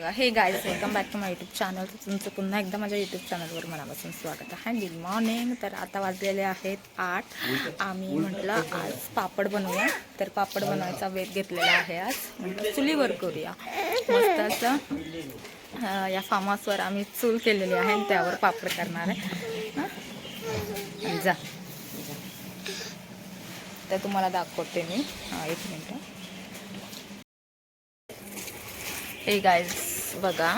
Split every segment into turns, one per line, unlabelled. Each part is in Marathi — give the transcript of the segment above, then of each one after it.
बघा हे guys, welcome back to my YouTube channel. तुमचं पुन्हा एकदा माझ्या यूट्यूब चॅनलवर मनापासून स्वागत आहे. Good morning. तर आता वाजलेले आहेत 8. आम्ही म्हटलं आज पापड बनवूया. तर पापड बनवायचा वेध घेतलेला आहे. आज म्हटलं चुलीवर करूया मस्त असं. या फार्म हाऊसवर आम्ही चूल केलेली आहे आणि त्यावर पापड करणार आहे. जा तर तुम्हाला दाखवते मी. एक मिनटं. हे गाईज बघा,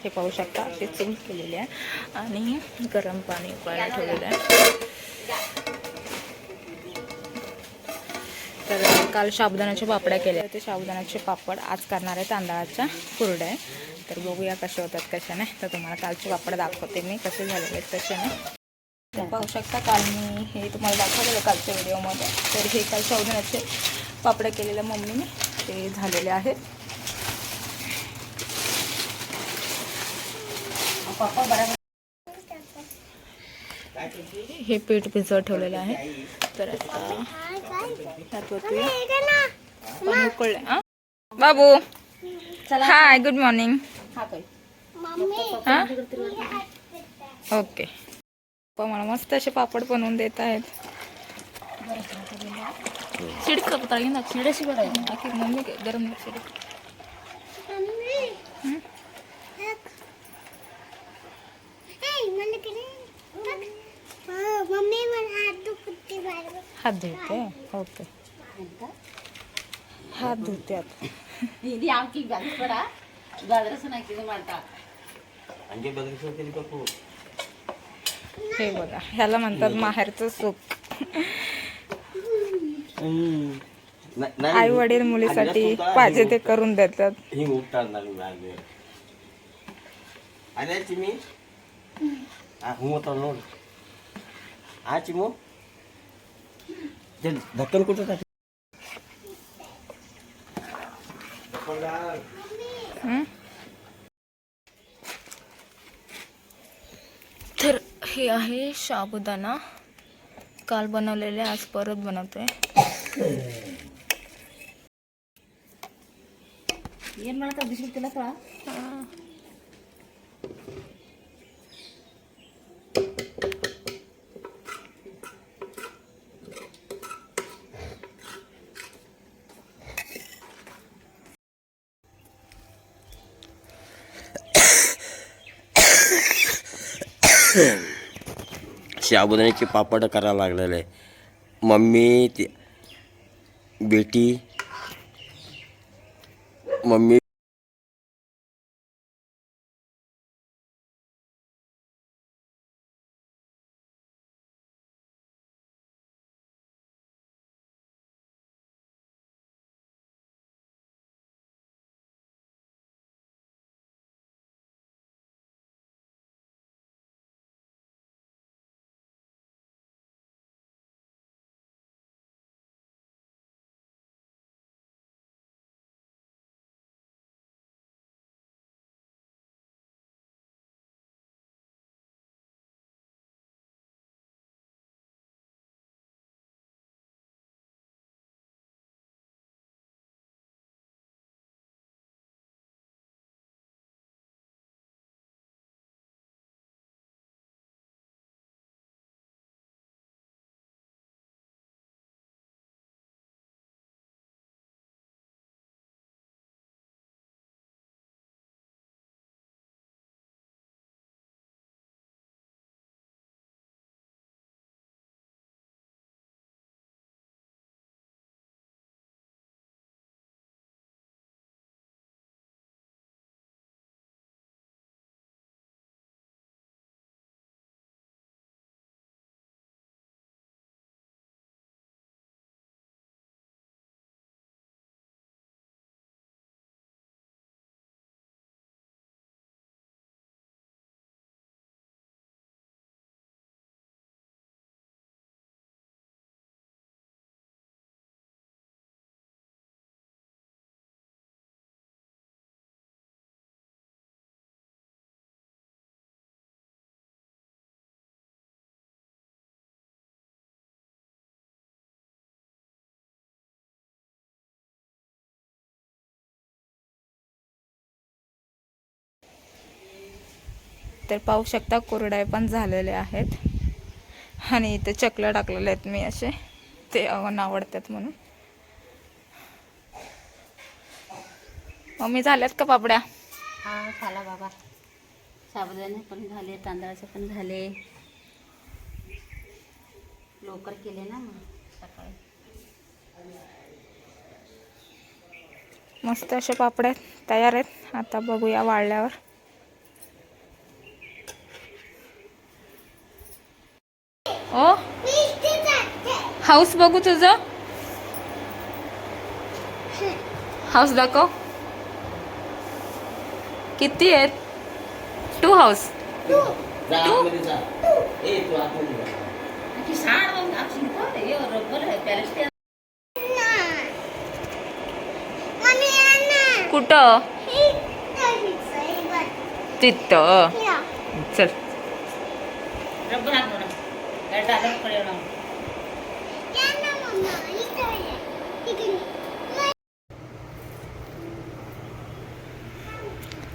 हे पाहू शकता अशी चूल केलेली आहे आणि गरम पाणी उकळायला ठेवलेलं आहे. तर काल साबुदाण्याच्या पापड्या केल्या, ते साबुदाण्याचे पापड आज करणार आहे तांदळाच्या कुरड्या. तर बघूया कसे होतात कशा नाही. तर तुम्हाला कालचे पापड दाखवते मी कसे झालेले आहेत कसे नाही. तर पाहू शकता काल मी हे तुम्हाला दाखवलेलं कालच्या व्हिडिओमध्ये. तर हे काल साबुदाण्याचे पापड्या केलेल्या मम्मीने ते झालेले आहेत. हे पीठ भिजवत ठेवलेलं आहे. तर आता पाणी उकळलं. बाबू हाय, गुड मॉर्निंग. हां ओके. पप्पा मला मस्त असे पापड बनवून देत आहेत. शिडक पता ना शिड्याशी बघा मम्मी गरम शिडक. हात धुते. ओके, हात धुते आता. हे बघा ह्याला म्हणतात माहेरचं सुख. आई वडील मुलीसाठी पाहिजे ते करून देतात.
धक्कन कुठं टाक.
तर हे आहे साबुदाणा, काल बनवलेले आज परत बनवतोय.
साबुदाण्याचे पापड करायला लागलेले. मम्मी ती बेटी मम्मी
तर पाहू शकता कुरड्या पण झालेल्या आहेत आणि इथे चकल्या टाकलेल्या आहेत मी असे, ते आवडतात म्हणून. मम्मी झाल्यात का पापड्या?
हा झाला बाबा. साबुदाणे पण झाले, तांदळाचे पण झाले. लवकर केले ना मग सकाळी.
मस्त असे पापड्या तयार आहेत. आता बघूया वाळल्यावर. ओ हाऊस बघू तुझं. हाऊस दाखव. किती आहेत? 2 हाऊस. कुठं? तिथं. चल.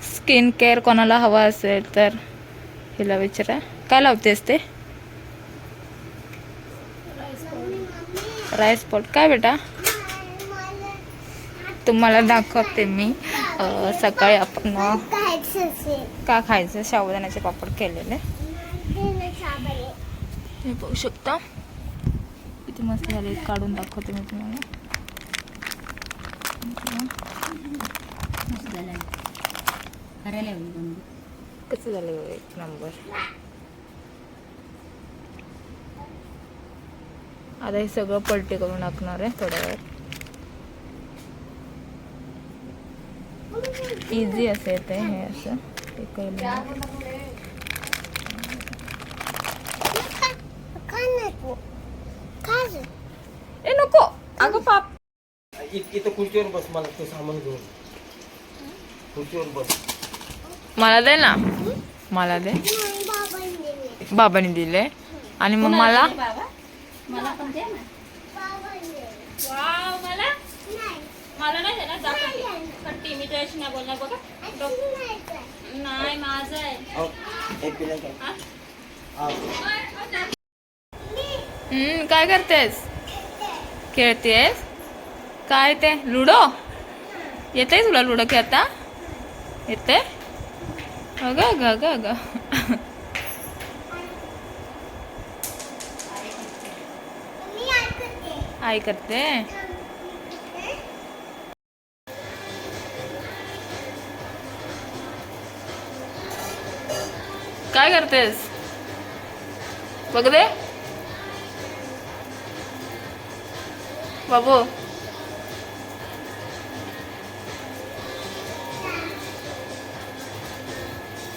स्किन केअर कोणाला हवा असेल तर हिला विचारा. काय लावतेस ते? Rice pot. काय बेटा? तुम्हाला दाखवते मी. सकाळी आपण का खायचं साबुदाण्याचे पापड केलेले. हे पाहू शकता किती मस्त झाले. काढून दाखवते मी तुम्हाला.
मस्त झालं. करायला
कसं झालं? एक नंबर. आता हे सगळं पलटी करून टाकणार आहे थोड्या वेळ. इझी असं येते हे असं ते केलं. ए नको अगं पाप.
इथं खुर्चीवर बस, मला ते सामान घेऊन खुर्चीवर बस.
मला दे ना. मला दे. बाबांनी दिले आणि मग मला
बाबा मला पण दे ना.
वाव मला मला नाही देणार. जा कट्टी. मी तुझ्याशी नाही बोलणार बघा. नाही माझं आहे. काय करतेस? खेळतेस काय? ते लुडो येते तुला? लुडो खेळता येते? अगं अगं अगं अगं. आई करते. काय करतेस? बघ दे बाबू.